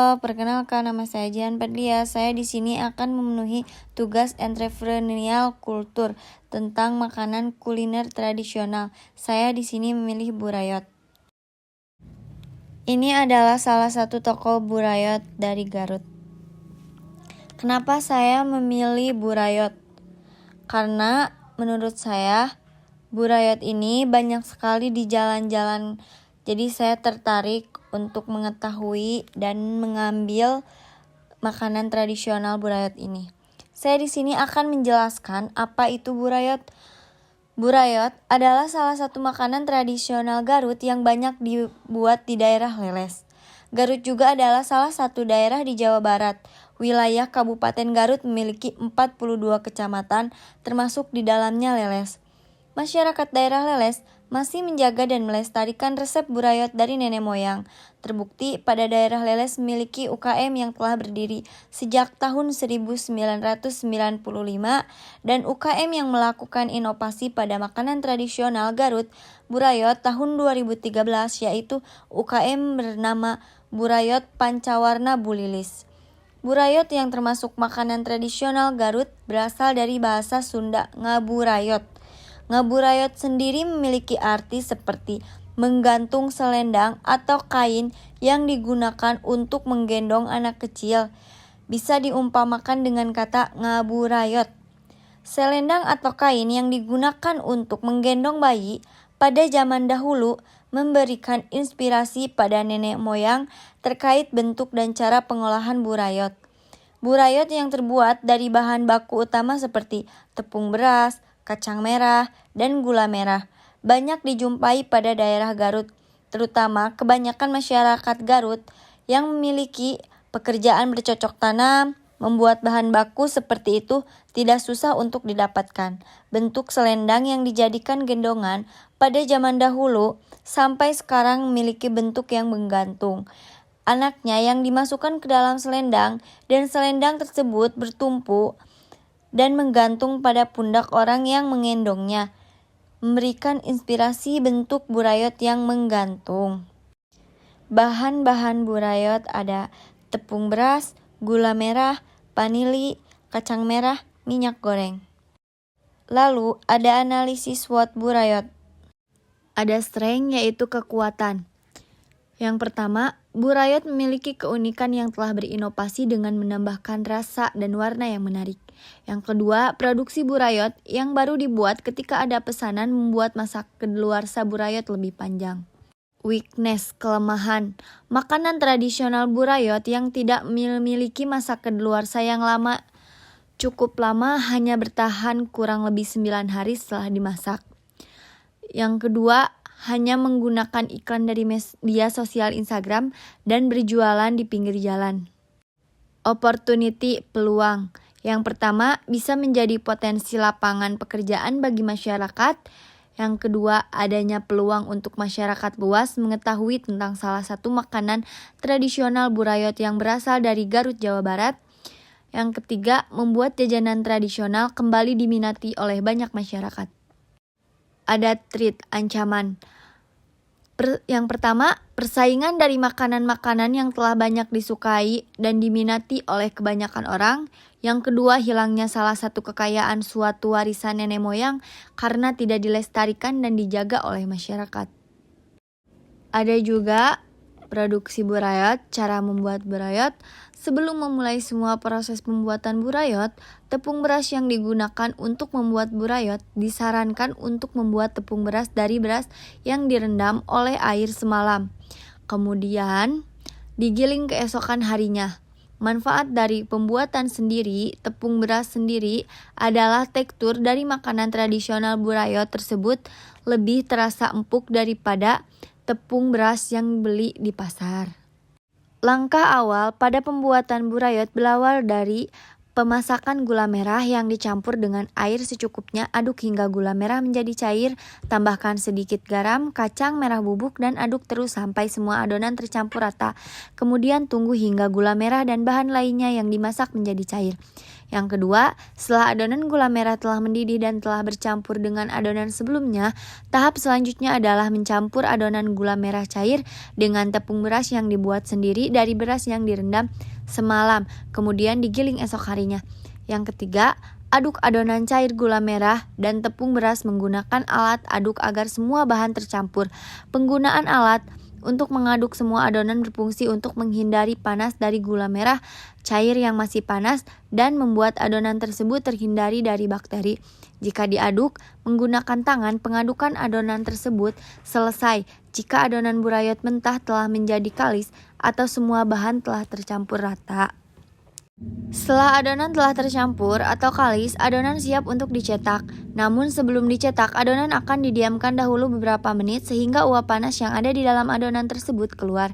Halo, perkenalkan nama saya Jihan Padlia. Saya di sini akan memenuhi tugas entrepreneurial kultur tentang makanan kuliner tradisional. Saya di sini memilih burayot. Ini adalah salah satu toko burayot dari Garut. Kenapa saya memilih burayot? Karena menurut saya burayot ini banyak sekali di jalan-jalan. Jadi saya tertarik untuk mengetahui dan mengambil makanan tradisional burayot ini. Saya di sini akan menjelaskan apa itu burayot. Burayot adalah salah satu makanan tradisional Garut yang banyak dibuat di daerah Leles. Garut juga adalah salah satu daerah di Jawa Barat. Wilayah Kabupaten Garut memiliki 42 kecamatan, termasuk di dalamnya Leles. Masyarakat daerah Leles masih menjaga dan melestarikan resep burayot dari nenek moyang. Terbukti pada daerah Leles memiliki UKM yang telah berdiri sejak tahun 1995 dan UKM yang melakukan inovasi pada makanan tradisional Garut burayot tahun 2013, yaitu UKM bernama Burayot Pancawarna Bulilis. Burayot yang termasuk makanan tradisional Garut berasal dari bahasa Sunda ngaburayot. Ngaburayot sendiri memiliki arti seperti menggantung selendang atau kain yang digunakan untuk menggendong anak kecil. Bisa diumpamakan dengan kata ngaburayot. Selendang atau kain yang digunakan untuk menggendong bayi pada zaman dahulu memberikan inspirasi pada nenek moyang terkait bentuk dan cara pengolahan burayot. Burayot yang terbuat dari bahan baku utama seperti tepung beras, kacang merah, dan gula merah banyak dijumpai pada daerah Garut, terutama kebanyakan masyarakat Garut yang memiliki pekerjaan bercocok tanam. Membuat bahan baku seperti itu tidak susah untuk didapatkan. Bentuk selendang yang dijadikan gendongan pada zaman dahulu sampai sekarang memiliki bentuk yang menggantung. Anaknya yang dimasukkan ke dalam selendang dan selendang tersebut bertumpu dan menggantung pada pundak orang yang menggendongnya, memberikan inspirasi bentuk burayot yang menggantung. Bahan-bahan burayot ada tepung beras, gula merah, vanili, kacang merah, minyak goreng. Lalu ada analisis SWOT burayot. Ada strength yaitu kekuatan. Yang pertama, burayot memiliki keunikan yang telah berinovasi dengan menambahkan rasa dan warna yang menarik. Yang kedua, produksi burayot yang baru dibuat ketika ada pesanan membuat masa kedaluarsa burayot lebih panjang. Weakness, kelemahan. Makanan tradisional burayot yang tidak memiliki masa kedaluarsa yang lama, cukup lama, hanya bertahan kurang lebih 9 hari setelah dimasak. Yang kedua, hanya menggunakan iklan dari media sosial Instagram dan berjualan di pinggir jalan. Opportunity, peluang. Yang pertama, bisa menjadi potensi lapangan pekerjaan bagi masyarakat. Yang kedua, adanya peluang untuk masyarakat luas mengetahui tentang salah satu makanan tradisional burayot yang berasal dari Garut, Jawa Barat. Yang ketiga, membuat jajanan tradisional kembali diminati oleh banyak masyarakat. Ada threat, ancaman. Yang pertama, persaingan dari makanan-makanan yang telah banyak disukai dan diminati oleh kebanyakan orang. Yang kedua, hilangnya salah satu kekayaan suatu warisan nenek moyang karena tidak dilestarikan dan dijaga oleh masyarakat. Ada juga produksi burayot, cara membuat burayot. Sebelum memulai semua proses pembuatan burayot, tepung beras yang digunakan untuk membuat burayot disarankan untuk membuat tepung beras dari beras yang direndam oleh air semalam. Kemudian digiling keesokan harinya. Manfaat dari pembuatan sendiri, tepung beras sendiri adalah tekstur dari makanan tradisional burayot tersebut lebih terasa empuk daripada tepung beras yang beli di pasar. Langkah awal pada pembuatan burayot berawal dari pemasakan gula merah yang dicampur dengan air secukupnya. Aduk hingga gula merah menjadi cair, tambahkan sedikit garam, kacang merah bubuk, dan aduk terus sampai semua adonan tercampur rata. Kemudian tunggu hingga gula merah dan bahan lainnya yang dimasak menjadi cair. Yang kedua, setelah adonan gula merah telah mendidih dan telah bercampur dengan adonan sebelumnya, tahap selanjutnya adalah mencampur adonan gula merah cair dengan tepung beras yang dibuat sendiri dari beras yang direndam semalam, kemudian digiling esok harinya. Yang ketiga, aduk adonan cair gula merah dan tepung beras menggunakan alat aduk agar semua bahan tercampur. Penggunaan alat untuk mengaduk semua adonan berfungsi untuk menghindari panas dari gula merah cair yang masih panas dan membuat adonan tersebut terhindari dari bakteri. Jika diaduk menggunakan tangan, pengadukan adonan tersebut selesai jika adonan burayot mentah telah menjadi kalis atau semua bahan telah tercampur rata. Setelah adonan telah tercampur atau kalis, adonan siap untuk dicetak. Namun sebelum dicetak, adonan akan didiamkan dahulu beberapa menit sehingga uap panas yang ada di dalam adonan tersebut keluar.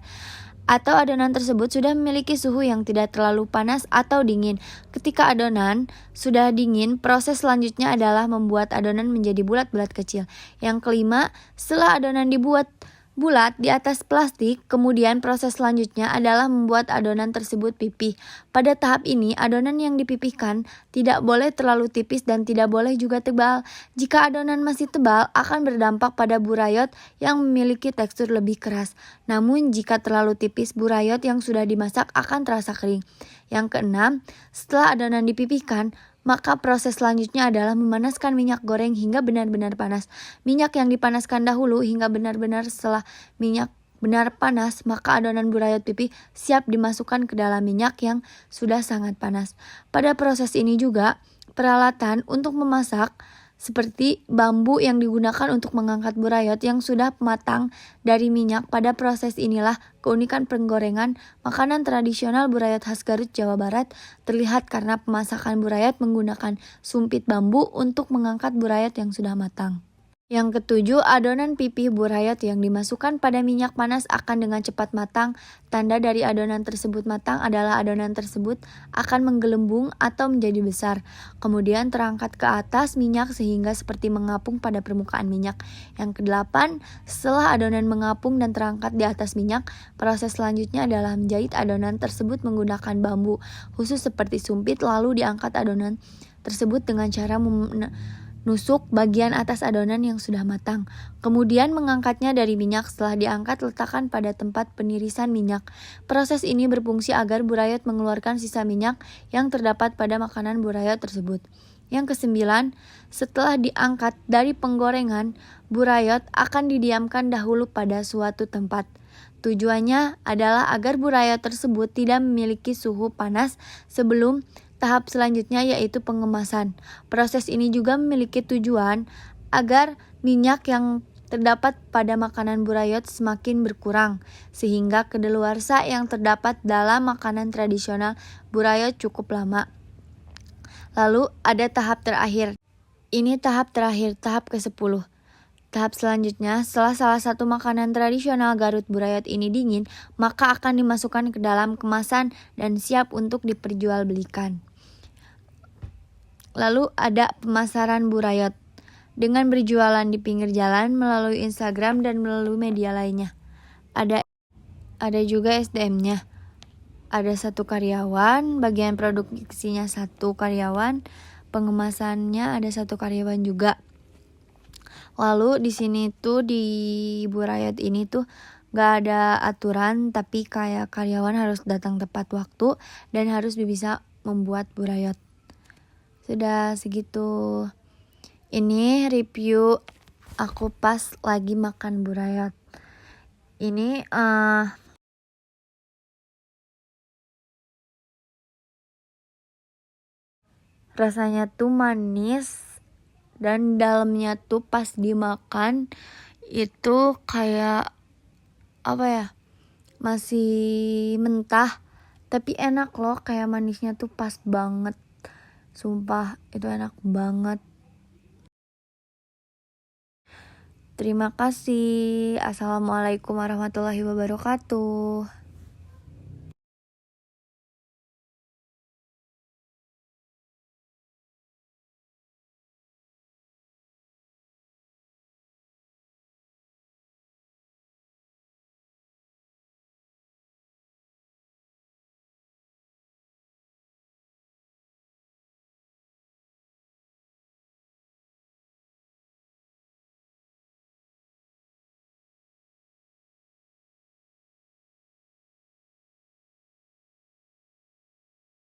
Atau adonan tersebut sudah memiliki suhu yang tidak terlalu panas atau dingin. Ketika adonan sudah dingin, proses selanjutnya adalah membuat adonan menjadi bulat-bulat kecil. Yang kelima, setelah adonan dibuat bulat di atas plastik, kemudian proses selanjutnya adalah membuat adonan tersebut pipih. Pada tahap ini, adonan yang dipipihkan tidak boleh terlalu tipis dan tidak boleh juga tebal. Jika adonan masih tebal, akan berdampak pada burayot yang memiliki tekstur lebih keras. Namun jika terlalu tipis, burayot yang sudah dimasak akan terasa kering. Yang keenam, setelah adonan dipipihkan, maka proses selanjutnya adalah memanaskan minyak goreng hingga benar-benar panas. Minyak yang dipanaskan dahulu hingga benar-benar setelah minyak benar panas, maka adonan burayot pipih siap dimasukkan ke dalam minyak yang sudah sangat panas. Pada proses ini juga, peralatan untuk memasak seperti bambu yang digunakan untuk mengangkat burayot yang sudah matang dari minyak. Pada proses inilah keunikan penggorengan makanan tradisional burayot khas Garut, Jawa Barat terlihat karena pemasakan burayot menggunakan sumpit bambu untuk mengangkat burayot yang sudah matang. Yang ketujuh, adonan pipih burayot yang dimasukkan pada minyak panas akan dengan cepat matang. Tanda dari adonan tersebut matang adalah adonan tersebut akan menggelembung atau menjadi besar, kemudian terangkat ke atas minyak sehingga seperti mengapung pada permukaan minyak. Yang kedelapan, setelah adonan mengapung dan terangkat di atas minyak, proses selanjutnya adalah menjahit adonan tersebut menggunakan bambu khusus seperti sumpit, lalu diangkat adonan tersebut dengan cara nusuk bagian atas adonan yang sudah matang. Kemudian mengangkatnya dari minyak. Setelah diangkat, letakkan pada tempat penirisan minyak. Proses ini berfungsi agar burayot mengeluarkan sisa minyak yang terdapat pada makanan burayot tersebut. Yang kesembilan, setelah diangkat dari penggorengan, burayot akan didiamkan dahulu pada suatu tempat. Tujuannya adalah agar burayot tersebut tidak memiliki suhu panas sebelum tahap selanjutnya, yaitu pengemasan. Proses ini juga memiliki tujuan agar minyak yang terdapat pada makanan burayot semakin berkurang, sehingga kedaluarsa yang terdapat dalam makanan tradisional burayot cukup lama. Lalu ada tahap terakhir. Ini tahap terakhir, tahap ke-10. Tahap selanjutnya, setelah salah satu makanan tradisional Garut burayot ini dingin, maka akan dimasukkan ke dalam kemasan dan siap untuk diperjualbelikan. Lalu ada pemasaran burayot dengan berjualan di pinggir jalan melalui Instagram dan melalui media lainnya. Ada juga SDM-nya. Ada 1 karyawan, bagian produksinya 1 karyawan, pengemasannya ada 1 karyawan juga. Lalu di sini tuh di burayot ini tuh gak ada aturan, tapi kayak karyawan harus datang tepat waktu dan harus bisa membuat burayot. Sudah segitu. Ini review aku pas lagi makan burayot. Ini rasanya tuh manis dan dalamnya tuh pas dimakan itu kayak apa ya, masih mentah tapi enak loh, kayak manisnya tuh pas banget. Sumpah itu enak banget. Terima kasih. Assalamualaikum warahmatullahi wabarakatuh.